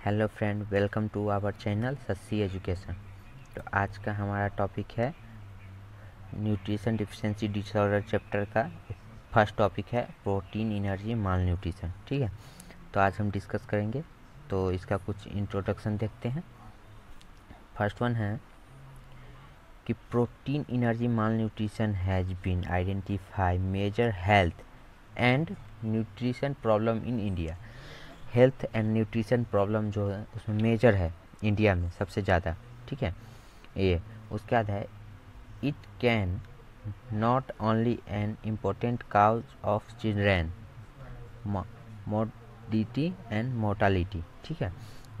Hello friend, welcome to our channel सस्सी education. तो आज का हमारा टॉपिक है न्यूट्रिशन डिफिशिएंसी डिसऑर्डर चैप्टर का फर्स्ट टॉपिक है प्रोटीन एनर्जी माल न्यूट्रिशन। ठीक है, तो आज हम डिस्कस करेंगे। तो इसका कुछ इंट्रोडक्शन देखते हैं। फर्स्ट वन है कि protein energy malnutrition has been identify major health and nutrition problem in India. Health and nutrition problem जो है उसमें मेजर है इंडिया में सबसे ज़्यादा। ठीक है, ये उसके बाद है it can not only an important cause of children mortality and mortality. ठीक है,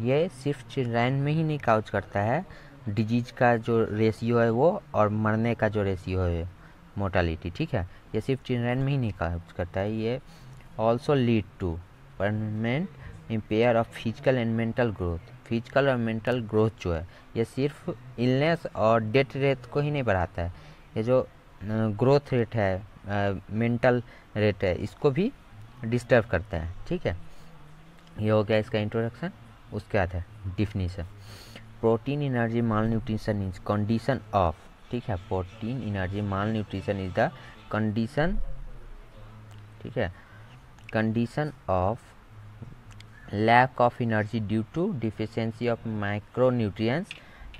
ये सिर्फ चिल्ड्रेन में ही नहीं काउज करता है, डिजीज का जो रेशियो है वो और मरने का जो रेशियो है मोर्टालिटी। ठीक है, ये सिर्फ चिल्ड्रेन में ही नहीं काउज करता है, ये also lead to permanent impair of physical and mental growth. Physical और मेंटल ग्रोथ जो है ये सिर्फ इलनेस और डेथ रेट को ही नहीं बढ़ाता है, ये जो ग्रोथ रेट है, मेंटल रेट है, इसको भी डिस्टर्ब करता है। ठीक है, ये हो गया इसका इंट्रोडक्शन। उसके बाद है definition. Protein energy mall nutrition is condition of. ठीक है, protein energy mall nutrition is the condition, ठीक है, condition of lack of energy due to deficiency of micronutrients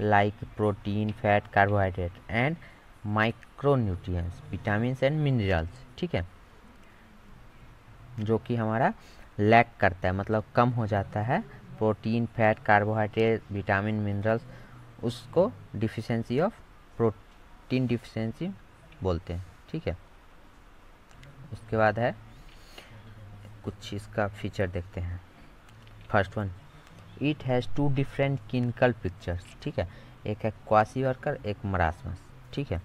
like protein, fat, carbohydrate and micronutrients, vitamins and minerals। ठीक है, जो कि हमारा lack करता है, मतलब कम हो जाता है protein, fat, carbohydrate, vitamin, minerals, उसको डिफिशिएंसी ऑफ प्रोटीन डिफिशिएंसी बोलते हैं। ठीक है, उसके बाद है कुछ इसका फीचर देखते हैं। First one, it has two different clinical pictures. ठीक है, एक है क्वासीवर्कर, एक मरासमस। ठीक है,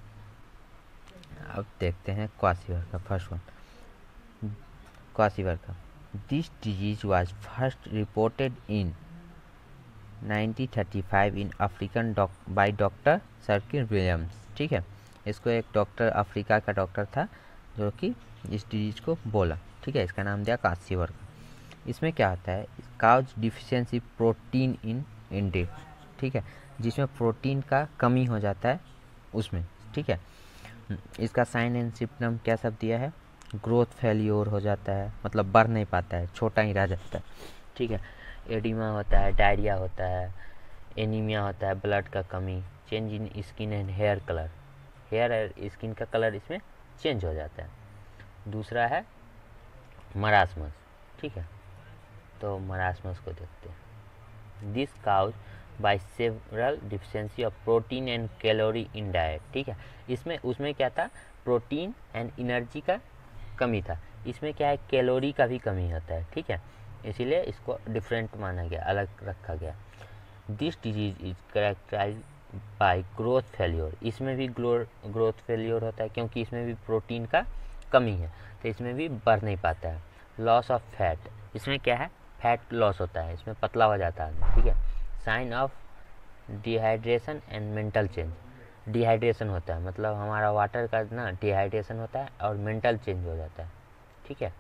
अब देखते हैं क्वासीवर्कर। First one, क्वासीवर्कर। This disease was first reported in 1935 in African by doctor circle Williams. ठीक है, इसको एक डॉक्टर, अफ्रीका का डॉक्टर था जो कि इस डिजीज को बोला। ठीक है, इसका नाम दिया क्वासीवर्कर। इसमें क्या होता है, cause deficiency protein in intake. ठीक है, जिसमें प्रोटीन का कमी हो जाता है उसमें। ठीक है, इसका साइन एंड सिम्पटम क्या सब दिया है, ग्रोथ फेल्योर हो जाता है, मतलब बढ़ नहीं पाता है, छोटा ही रह जाता है। ठीक है, एडिमा होता है, डायरिया होता है, एनीमिया होता है, ब्लड का कमी, change in skin and hair colour, hair और स्किन का कलर इसमें चेंज हो जाता है। दूसरा है मरासमस। ठीक है, तो मरासमस को देखते हैं। This cause by several deficiency of protein and calorie in diet. ठीक है, इसमें उसमें क्या था, प्रोटीन एंड एनर्जी का कमी था, इसमें क्या है, कैलोरी का भी कमी होता है। ठीक है, इसीलिए इसको डिफरेंट माना गया, अलग रखा गया। This disease is characterize by growth failure. इसमें भी ग्रोथ फेल्योर होता है क्योंकि इसमें भी प्रोटीन का कमी है, तो इसमें भी बढ़ नहीं पाता है। लॉस ऑफ फैट, इसमें क्या है, फैट लॉस होता है, इसमें पतला हो जाता है। ठीक है, sign of dehydration and mental change. Dehydration होता है, मतलब हमारा वाटर का ना डिहाइड्रेशन होता है और मेंटल चेंज हो जाता है। ठीक है,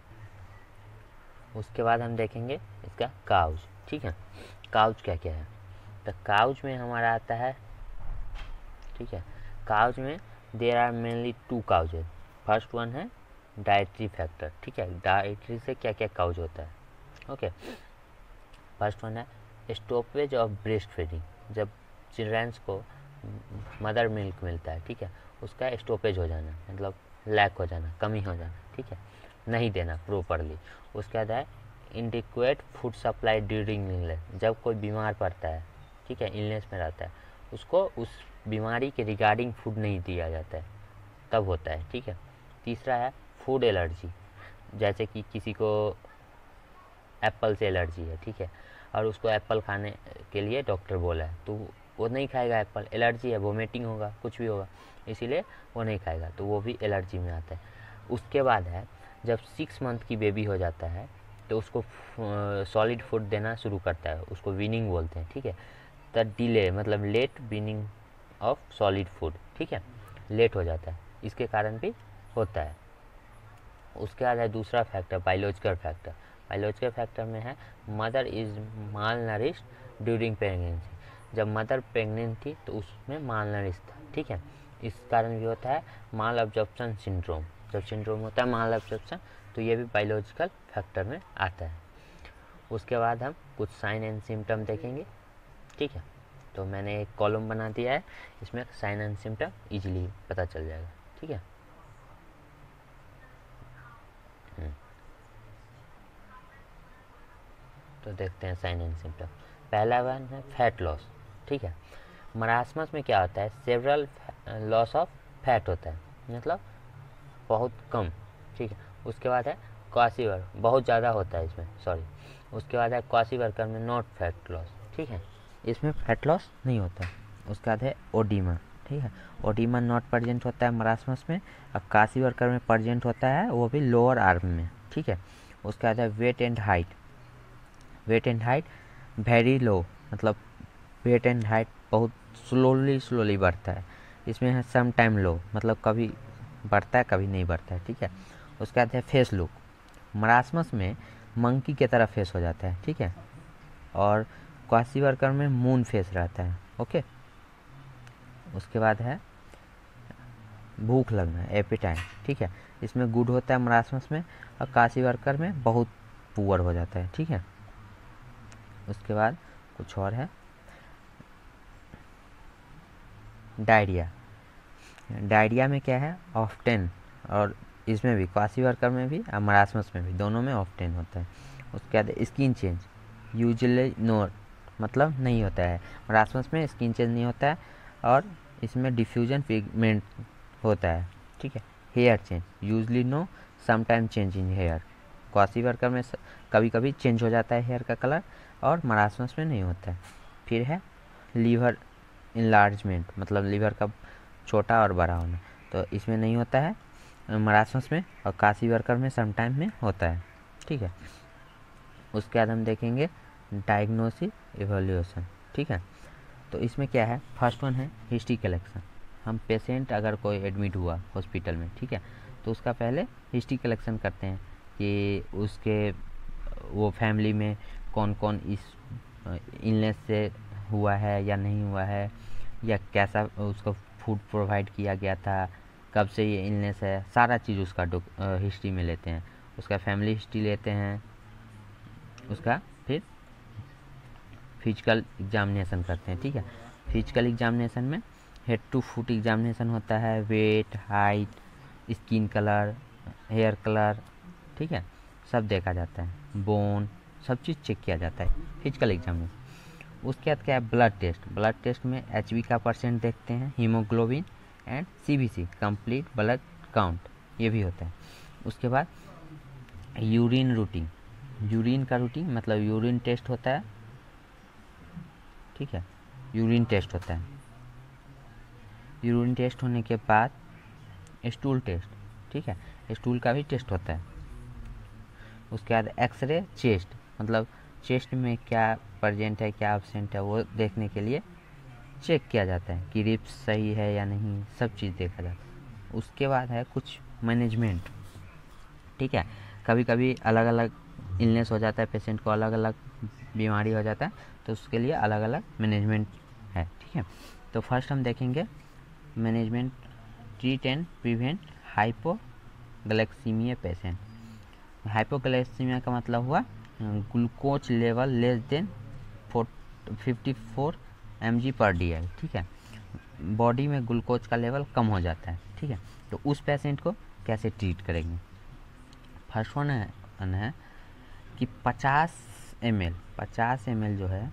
उसके बाद हम देखेंगे इसका काउज। ठीक है, काउज क्या क्या है, तो काउज में हमारा आता है, ठीक है, काउज में there are mainly two causes. First one है डाइटरी फैक्टर। ठीक है, डाइटरी से क्या क्या काउज होता है। ओके, फर्स्ट वन है स्टॉपेज ऑफ ब्रेस्ट फीडिंग। जब चिल्ड्रंस को मदर मिल्क मिलता है, ठीक है, उसका स्टॉपेज हो जाना, मतलब लैक हो जाना, कमी हो जाना। ठीक है, नहीं देना प्रॉपरली। उसके बाद है इनडिक्वेट फूड सप्लाई ड्यूरिंग इलनेस। जब कोई बीमार पड़ता है, ठीक है, इलनेस में रहता है, उसको उस बीमारी के रिगार्डिंग फूड नहीं दिया जाता है, तब होता है। ठीक है, तीसरा है फूड एलर्जी। जैसे कि किसी को एप्पल से एलर्जी है, ठीक है, और उसको एप्पल खाने के लिए डॉक्टर बोला है, तो वो नहीं खाएगा, एप्पल एलर्जी है, वोमिटिंग होगा, कुछ भी होगा, इसीलिए वो नहीं खाएगा, तो वो भी एलर्जी में आता है। उसके बाद है जब 6 मंथ की बेबी हो जाता है तो उसको सॉलिड फूड देना शुरू करता है, उसको वीनिंग बोलते हैं। ठीक है, द डिले मतलब late weaning of solid food. ठीक है, लेट हो जाता है, इसके कारण भी होता है। उसके बाद है दूसरा factor biological factor. Biological factor में है mother is mall nourished during pregnancy. जब मदर प्रेग्नेंट थी तो उसमें माल नरिश था, ठीक है। इस कारण भी होता है माल अब्जॉर्प्शन सिंड्रोम। जब सिंड्रोम होता है माल अब्जॉर्प्शन, तो ये भी बायोलॉजिकल फैक्टर में आता है। उसके बाद हम कुछ साइन एंड सिम्टम देखेंगे, ठीक है। तो मैंने एक कॉलम बना दिया है, इसमें साइन एंड सिम्टम इजीली पता चल जाएगा, ठीक है। तो देखते हैं साइन एंड सिम्टम। पहला वन है फैट लॉस, ठीक है। मरासमस में क्या होता है, सेवरल लॉस ऑफ फैट होता है, मतलब बहुत कम, ठीक है। उसके बाद है क्वासीवर्क, बहुत ज़्यादा होता है इसमें, सॉरी। उसके बाद है क्वासीवर्कर में नॉट फैट लॉस, ठीक है, इसमें फैट लॉस नहीं होता। उसके बाद है ओडीमा, ठीक है। ओडीमा नॉट प्रेजेंट होता है मरासमस में, और क्वासीवर्कर में प्रेजेंट होता है, वो भी लोअर आर्म में, ठीक है। उसके बाद है weight and height. Weight and height very low, मतलब वेट एंड हाइट बहुत स्लोली बढ़ता है। इसमें है सम टाइम लो, मतलब कभी बढ़ता है कभी नहीं बढ़ता है, ठीक है। उसके बाद है फेस लुक। मरासमस में मंकी की तरह फेस हो जाता है, ठीक है। और क्वासीवर्कर में मून फेस रहता है, ओके। उसके बाद है भूख लगना, एपेटाइट, ठीक है। इसमें गुड होता है मरासमस में, और क्वासीवर्कर में बहुत पुअर हो जाता है, ठीक है। उसके बाद कुछ और है, डायरिया। डायरिया में क्या है, ऑफ्टेन, और इसमें भी क्वासीवर्कर में भी और मरासमस में भी, दोनों में ऑफ्टेन होता है। उसके बाद स्किन चेंज, यूजुअली नोट, मतलब नहीं होता है। मरासमस में स्किन चेंज नहीं होता है, और इसमें डिफ्यूजन पिगमेंट होता है, ठीक है। Hair change, usually no, sometime change in hair. Kwashiorkor में कभी कभी चेंज हो जाता है हेयर का कलर, और मरासमस में नहीं होता है। फिर है लीवर इनलार्जमेंट, मतलब लीवर का छोटा और बड़ा होना, तो इसमें नहीं होता है मरासमस में, और क्वासीवर्कर में समटाइम में होता है, ठीक है। उसके बाद हम देखेंगे डायग्नोसिस इवैल्यूएशन, ठीक है। तो इसमें क्या है, फर्स्ट वन है हिस्ट्री कलेक्शन। हम पेशेंट अगर कोई एडमिट हुआ हॉस्पिटल में, ठीक है, तो उसका पहले हिस्ट्री कलेक्शन करते हैं कि उसके वो फैमिली में कौन कौन इस इलनेस से हुआ है या नहीं हुआ है, या कैसा उसको फूड प्रोवाइड किया गया था, कब से ये इलनेस है, सारा चीज़ उसका हिस्ट्री में लेते हैं। उसका फैमिली हिस्ट्री लेते हैं। उसका फिर फिजिकल एग्जामिनेशन करते हैं, ठीक है। फिजिकल एग्जामिनेशन में हेड टू फुट एग्जामिनेशन होता है, weight, height, skin colour, hair colour, ठीक है, सब देखा जाता है, बोन, सब चीज़ चेक किया जाता है फिजिकल एग्जामिनेशन। उसके बाद क्या है, ब्लड टेस्ट। ब्लड टेस्ट में एचबी का परसेंट देखते हैं, haemoglobin and CBC, complete blood count, ये भी होता है। उसके बाद यूरिन रूटीन, यूरिन का रूटीन मतलब यूरिन टेस्ट होता है, ठीक है, यूरिन टेस्ट होता है। यूरिन टेस्ट होने के बाद स्टूल टेस्ट, ठीक है, स्टूल का भी टेस्ट होता है। उसके बाद एक्सरे चेस्ट, मतलब चेस्ट में क्या प्रेजेंट है क्या एब्सेंट है, वो देखने के लिए चेक किया जाता है कि रिप्स सही है या नहीं, सब चीज़ देखा जाता है। उसके बाद है कुछ मैनेजमेंट, ठीक है। कभी कभी अलग अलग इलनेस हो जाता है, पेशेंट को अलग अलग बीमारी हो जाता है, तो उसके लिए अलग अलग मैनेजमेंट है, ठीक है। तो फर्स्ट हम देखेंगे management, treat and prevent hypoglycaemia patient. Hypoglycaemia का मतलब हुआ glucose level less than 54 mg पर DL, ठीक है, बॉडी में ग्लूकोज का लेवल कम हो जाता है, ठीक है। तो उस पेशेंट को कैसे ट्रीट करेंगे। फर्स्ट वन है कि 50 ml जो है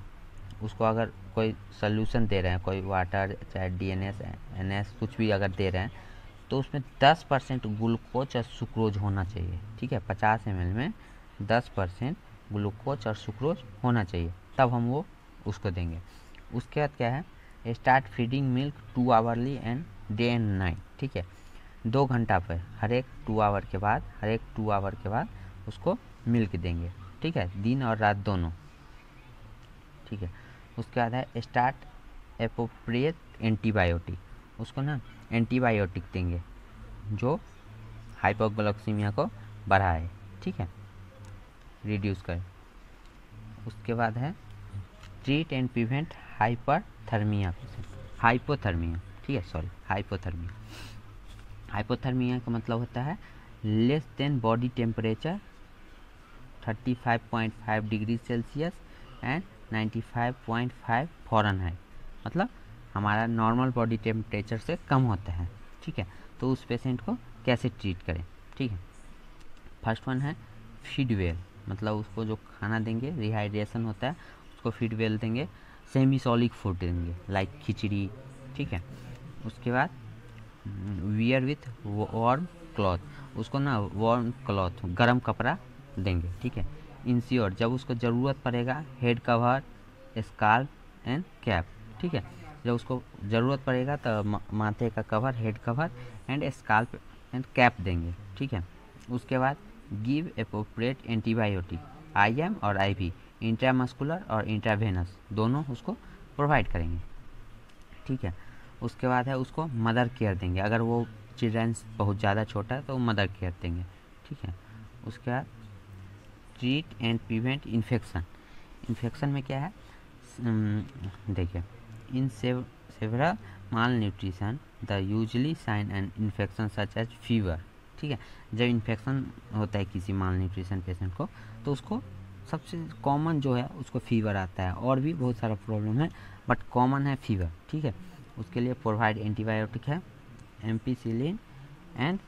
उसको अगर कोई सोल्यूशन दे रहे हैं, कोई वाटर चाहे DNS NS कुछ भी अगर दे रहे हैं, तो उसमें 10% ग्लूकोज और सुक्रोज होना चाहिए, ठीक है। 50 ml में 10% ग्लूकोज और सुक्रोज होना चाहिए, तब हम वो उसको देंगे। उसके बाद क्या है, start feeding milk 2 hourly and day and night, ठीक है, 2 घंटा पर हर एक 2 आवर के बाद उसको मिल्क देंगे, ठीक है, दिन और रात दोनों, ठीक है। उसके बाद है स्टार्ट एप्रोप्रिएट एंटीबायोटिक, उसको ना एंटीबायोटिक देंगे जो हाइपोग्लाइसीमिया को बढ़ाए, ठीक है। रिड्यूस करें। उसके बाद है treat and prevent hyperthermia, hypothermia, ठीक है, सॉरी हाइपोथर्मिया। हाइपोथर्मिया का मतलब होता है less than body temperature 35.5 degree Celsius and 95.5 Fahrenheit, मतलब हमारा नॉर्मल बॉडी टेम्परेचर से कम होता है, ठीक है। तो उस पेशेंट को कैसे ट्रीट करें, ठीक है। फर्स्ट वन है फीड वेल, मतलब उसको जो खाना देंगे, रिहाइड्रेशन होता है, उसको फीड वेल देंगे, सेमी सॉलिड फूड देंगे लाइक खिचड़ी, ठीक है। उसके बाद वियर विथ वार्म क्लॉथ, उसको ना वार्म क्लॉथ गर्म कपड़ा देंगे, ठीक है। इंश्योर, जब उसको ज़रूरत पड़ेगा head cover, scarf and cap, ठीक है। जब उसको ज़रूरत पड़ेगा तो माथे का cover, head cover and scarf and cap देंगे, ठीक है। उसके बाद गिव एप्रोप्रिएट एंटीबायोटिक IM और IV, इंट्रामस्कुलर और इंट्रावेनस दोनों उसको प्रोवाइड करेंगे, ठीक है। उसके बाद है उसको मदर केयर देंगे, अगर वो चिल्ड्रंस बहुत ज़्यादा छोटा है तो मदर केयर देंगे, ठीक है। उसके बाद treat and prevent infection, infection में क्या है, देखिए in several malnutrition the usually sign and infection such as fever, ठीक है। जब इन्फेक्शन होता है किसी माल न्यूट्रिशन पेशेंट को तो उसको सबसे कॉमन जो है उसको फीवर आता है, और भी बहुत सारा प्रॉब्लम है बट कॉमन है फीवर, ठीक है। उसके लिए प्रोवाइड एंटीबायोटिक है एम्पिसिलिन एंड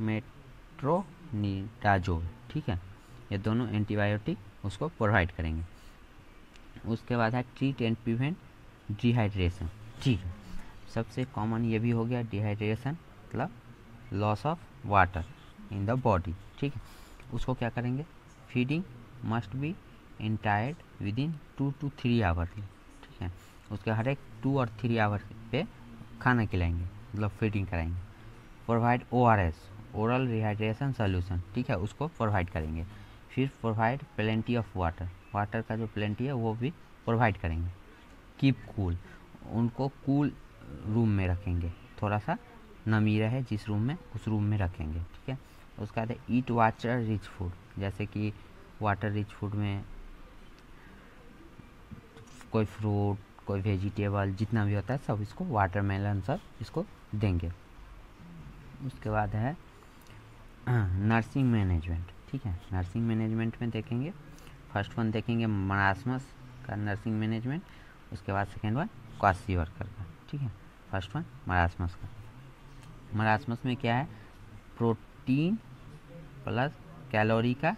मेट्रोनिडाजोल, ठीक है। ये दोनों एंटीबायोटिक उसको प्रोवाइड करेंगे। उसके बाद है ट्रीट एंड प्रिवेंट डिहाइड्रेशन, ठीक है। सबसे कॉमन ये भी हो गया डिहाइड्रेशन, मतलब loss of water in the body, ठीक है। उसको क्या करेंगे, feeding must be entired with in 2 to 3 hour, ठीक है। उसके हर एक 2 और 3 आवर पे खाना खिलाएंगे, मतलब फीडिंग कराएंगे। Provide ORS, oral rehydration solution, ठीक है, उसको प्रोवाइड करेंगे। फिर provide plenty of water, water का जो प्लेंटी है वो भी प्रोवाइड करेंगे। कीप कूल, उनको कूल रूम में रखेंगे, थोड़ा सा नमी रहे जिस रूम में उस रूम में रखेंगे, ठीक है। उसके बाद ईट वाटर रिच फूड, जैसे कि वाटर रिच फूड में कोई फ्रूट, कोई वेजिटेबल, जितना भी होता है सब इसको, वाटरमेलन सब इसको देंगे। उसके बाद है नर्सिंग मैनेजमेंट, ठीक है। नर्सिंग मैनेजमेंट में देखेंगे, फर्स्ट वन देखेंगे मरासमस का नर्सिंग मैनेजमेंट, उसके बाद सेकेंड वन क्वाशीवर्कर का, ठीक है। फर्स्ट वन मरासमस का। मरासमस में क्या है, प्रोटीन प्लस कैलोरी का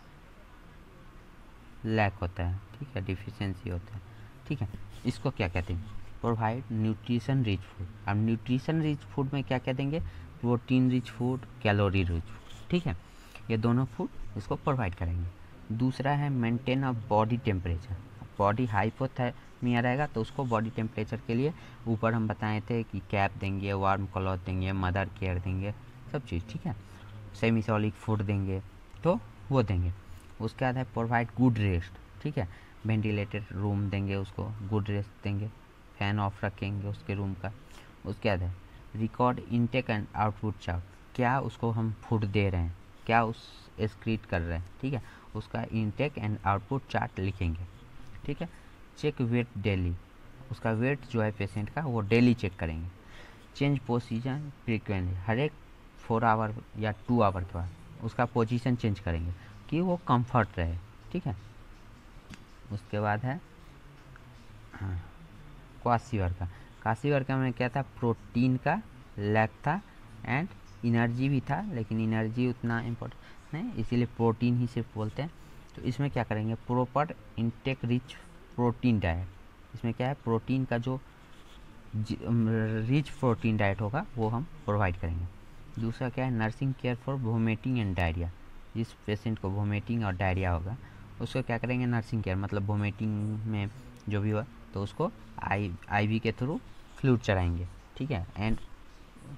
लैक होता है, ठीक है, डिफिशियंसी होता है, ठीक है। इसको क्या कहते हैं, प्रोवाइड न्यूट्रिशन रिच फूड। अब न्यूट्रिशन रिच फूड में क्या क्या देंगे, protein rich food, calorie rich food, ठीक है। ये दोनों फूड इसको प्रोवाइड करेंगे। दूसरा है maintain of body temperature, body hypothermia रहेगा तो उसको बॉडी टेम्परेचर के लिए ऊपर हम बताए थे कि कैप देंगे, वार्म क्लॉथ देंगे, मदर केयर देंगे, सब चीज़, ठीक है। सेमी सॉलिड फूड देंगे तो वो देंगे। उसके बाद है प्रोवाइड गुड रेस्ट, ठीक है, वेंटिलेटेड रूम देंगे उसको, गुड रेस्ट देंगे, फैन ऑफ रखेंगे उसके रूम का। उसके बाद है record intake and output chart, क्या उसको हम फूड दे रहे हैं, क्या उस एक्सक्रीट कर रहे हैं, ठीक है, उसका इनटेक एंड आउटपुट चार्ट लिखेंगे, ठीक है। चेक वेट डेली, उसका वेट जो है पेशेंट का वो डेली चेक करेंगे। चेंज पोजीशन फ्रीक्वेंटली, हर एक 4 आवर या 2 आवर के बाद उसका पोजीशन चेंज करेंगे कि वो कंफर्ट रहे, ठीक है। उसके बाद है क्वाशीवर्कर, क्वाशीवर्कर में क्या था, प्रोटीन का लैक था एंड एनर्जी भी था, लेकिन एनर्जी उतना इम्पोर्टेंट नहीं, इसीलिए प्रोटीन ही सिर्फ बोलते हैं। तो इसमें क्या करेंगे, proper intake rich protein diet, इसमें क्या है, प्रोटीन का जो रिच प्रोटीन डाइट होगा वो हम प्रोवाइड करेंगे। दूसरा क्या है, nursing care for vomiting and diarrhoea, जिस पेशेंट को वोमिटिंग और डायरिया होगा उसको क्या करेंगे, नर्सिंग केयर, मतलब वोमिटिंग में जो भी हुआ तो उसको IV के थ्रू फ्लूइड चढ़ाएंगे, ठीक है, एंड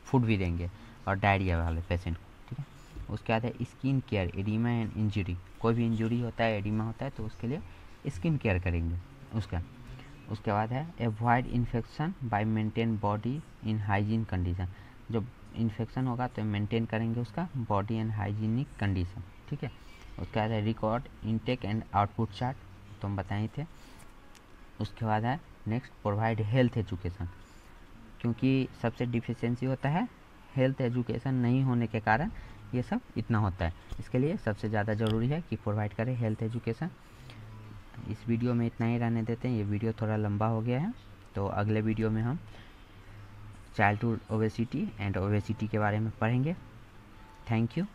फूड भी देंगे, और डायरिया वाले पेशेंट को, ठीक है। उसके बाद है skin care, oedema and injury, कोई भी इंजरी होता है, एडिमा होता है तो उसके लिए स्किन केयर करेंगे उसका। उसके बाद है avoid infection by maintain body in hygiene condition, जब इन्फेक्शन होगा तो मेंटेन करेंगे उसका बॉडी एंड हाइजीनिक कंडीशन, ठीक है। उसके बाद है record intake and output chart, तो हम बताए थे। उसके बाद है नेक्स्ट प्रोवाइड हेल्थ एजुकेशन, क्योंकि सबसे डिफिशियंसी होता है हेल्थ एजुकेशन नहीं होने के कारण ये सब इतना होता है। इसके लिए सबसे ज़्यादा ज़रूरी है कि प्रोवाइड करें हेल्थ एजुकेशन। इस वीडियो में इतना ही रहने देते हैं, ये वीडियो थोड़ा लंबा हो गया है। तो अगले वीडियो में हम चाइल्डहुड ओबेसिटी एंड ओबेसिटी के बारे में पढ़ेंगे। Thank you.